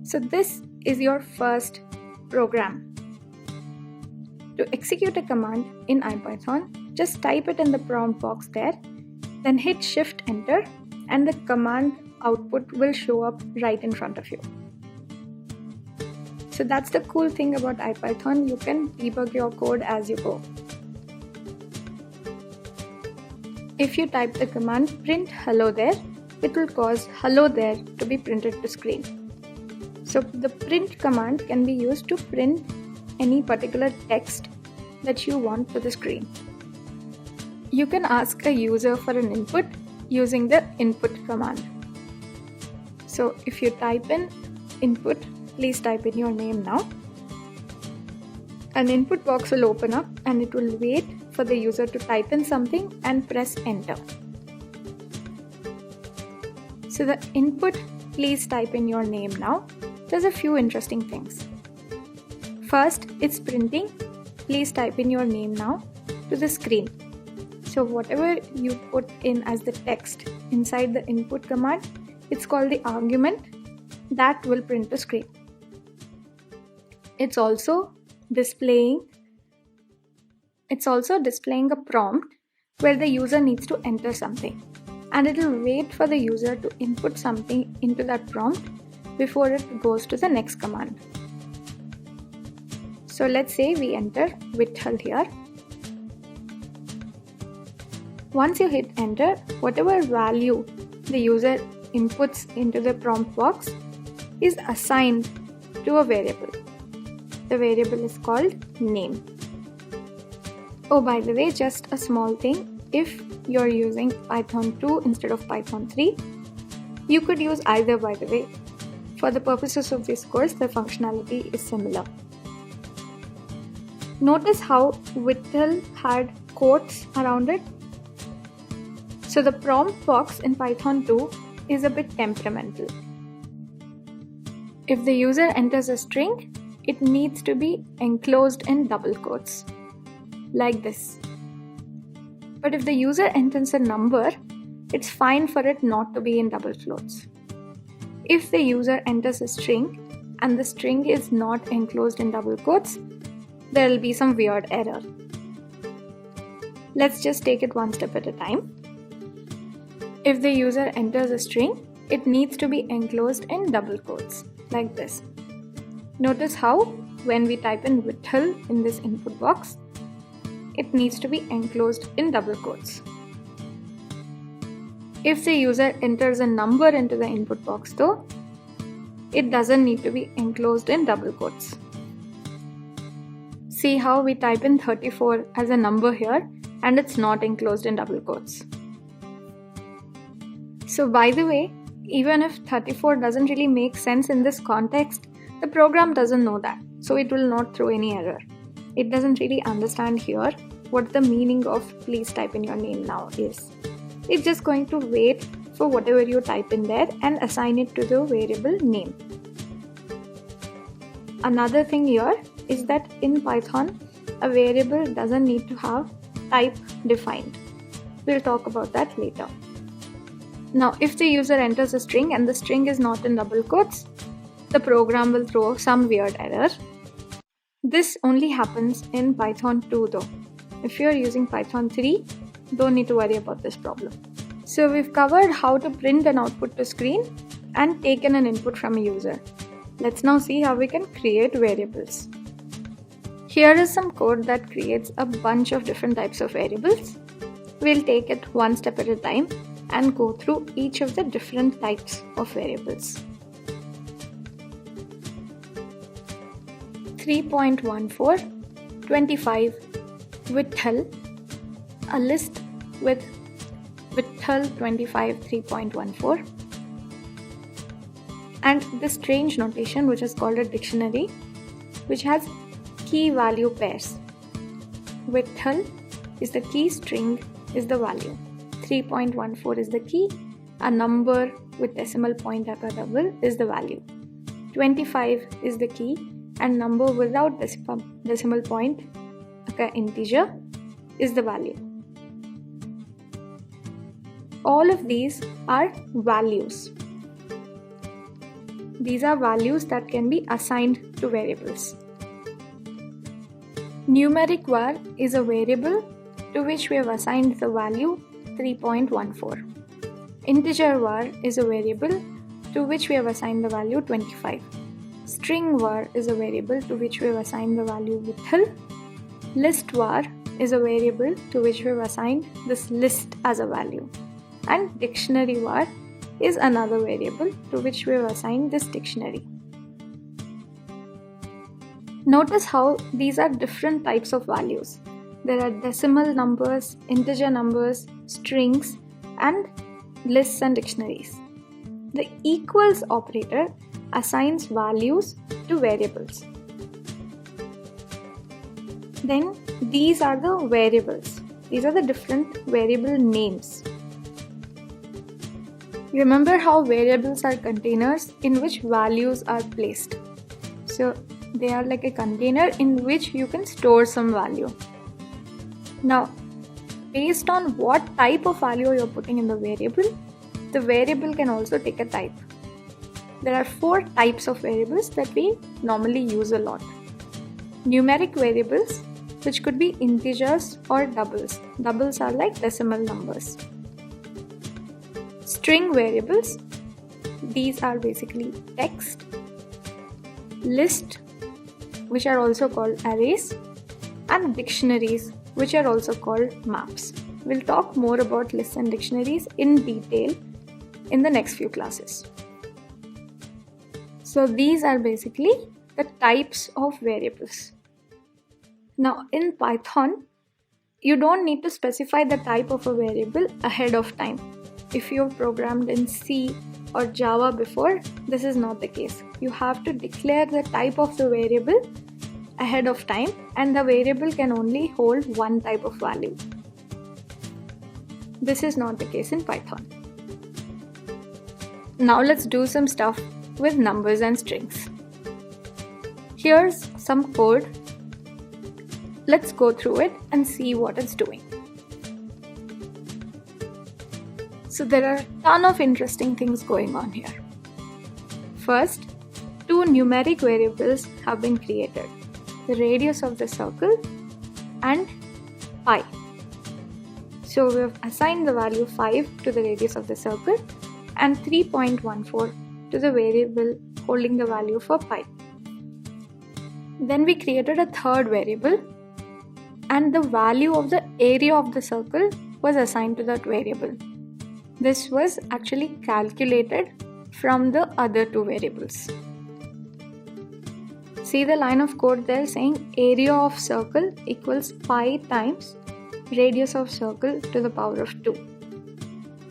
So this is your first program. To execute a command in IPython, just type it in the prompt box there, then hit Shift Enter, and the command output will show up right in front of you. So that's the cool thing about IPython, you can debug your code as you go. If you type the command print hello there, it will cause hello there to be printed to screen. So the print command can be used to print any particular text that you want to the screen. You can ask a user for an input using the input command. So if you type in input, please type in your name now. An input box will open up and it will wait for the user to type in something and press enter. So the input, please type in your name now. There's a few interesting things. First, it's printing, please type in your name now to the screen. So whatever you put in as the text inside the input command, it's called the argument that will print the screen. It's also displaying a prompt where the user needs to enter something, and it will wait for the user to input something into that prompt before it goes to the next command. So let's say we enter Vitthal here. Once you hit enter, whatever value the user inputs into the prompt box is assigned to a variable. The variable is called name. Oh, by the way, just a small thing. If you're using Python 2 instead of Python 3, you could use either, by the way. For the purposes of this course, the functionality is similar. Notice how Vitthal had quotes around it. So the prompt box in Python 2 is a bit temperamental. If the user enters a string, it needs to be enclosed in double quotes, like this. But if the user enters a number, it's fine for it not to be in double quotes. If the user enters a string and the string is not enclosed in double quotes, there will be some weird error. Let's just take it one step at a time. If the user enters a string, it needs to be enclosed in double quotes, like this. Notice how when we type in Vitthal in this input box, it needs to be enclosed in double quotes. If the user enters a number into the input box though, it doesn't need to be enclosed in double quotes. See how we type in 34 as a number here and it's not enclosed in double quotes. So by the way, even if 34 doesn't really make sense in this context, the program doesn't know that, so it will not throw any error. It doesn't really understand here what the meaning of please type in your name now is. It's just going to wait for whatever you type in there and assign it to the variable name. Another thing here is that in Python, a variable doesn't need to have type defined. We'll talk about that later. Now, if the user enters a string and the string is not in double quotes, the program will throw some weird error. This only happens in Python 2 though. If you're using Python 3, don't need to worry about this problem. So we've covered how to print an output to screen and taken an input from a user. Let's now see how we can create variables. Here is some code that creates a bunch of different types of variables. We'll take it one step at a time and go through each of the different types of variables. 3.14, 25, Vitthal, a list with Vitthal 25 3.14, and this strange notation which is called a dictionary, which has key value pairs. Vitthal is the key, string is the value. 3.14 is the key, a number with decimal point double is the value. 25 is the key, and number without decimal point, integer, is the value. All of these are values. These are values that can be assigned to variables. Numeric var is a variable to which we have assigned the value 3.14. Integer var is a variable to which we have assigned the value 25. String var is a variable to which we have assigned the value withal. List var is a variable to which we have assigned this list as a value. And dictionary var is another variable to which we have assigned this dictionary. Notice how these are different types of values. There are decimal numbers, integer numbers, strings, and lists and dictionaries. The equals operator assigns values to variables. Then these are the variables. These are the different variable names. Remember how variables are containers in which values are placed. So they are like a container in which you can store some value. Now, based on what type of value you're putting in the variable can also take a type. There are 4 types of variables that we normally use a lot. Numeric variables, which could be integers or doubles. Doubles are like decimal numbers. String variables, these are basically text. List, which are also called arrays, and dictionaries, which are also called maps. We'll talk more about lists and dictionaries in detail in the next few classes. So these are basically the types of variables. Now in Python, you don't need to specify the type of a variable ahead of time. If you've programmed in C or Java before, this is not the case. You have to declare the type of the variable ahead of time, and the variable can only hold one type of value. This is not the case in Python. Now let's do some stuff with numbers and strings. Here's some code. Let's go through it and see what it's doing. So there are a ton of interesting things going on here. First, 2 numeric variables have been created. The radius of the circle and pi. So we have assigned the value 5 to the radius of the circle and 3.14 to the variable holding the value for pi. Then we created a third variable, and the value of the area of the circle was assigned to that variable. This was actually calculated from the other 2 variables. See the line of code there saying area of circle equals pi times radius of circle to the power of 2.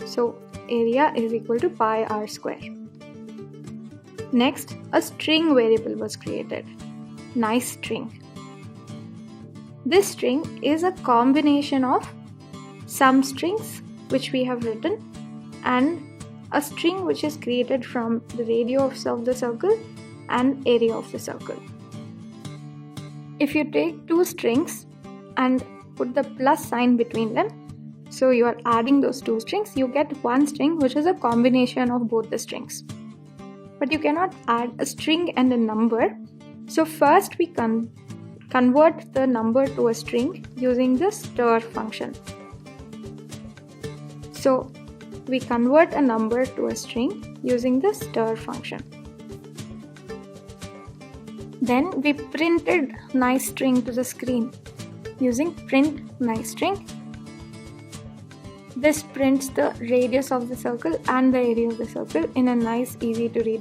So area is equal to pi r square. Next, a string variable was created. Nice string. This string is a combination of some strings which we have written and a string which is created from the radius of the circle and area of the circle. If you take 2 strings and put the plus sign between them, so you are adding those 2 strings, you get one string which is a combination of both the strings. But you cannot add a string and a number. So first we convert the number to a string using the stir function. So we convert a number to a string using the stir function. Then we printed nice string to the screen using print nice string. This prints the radius of the circle and the area of the circle in a nice, easy to read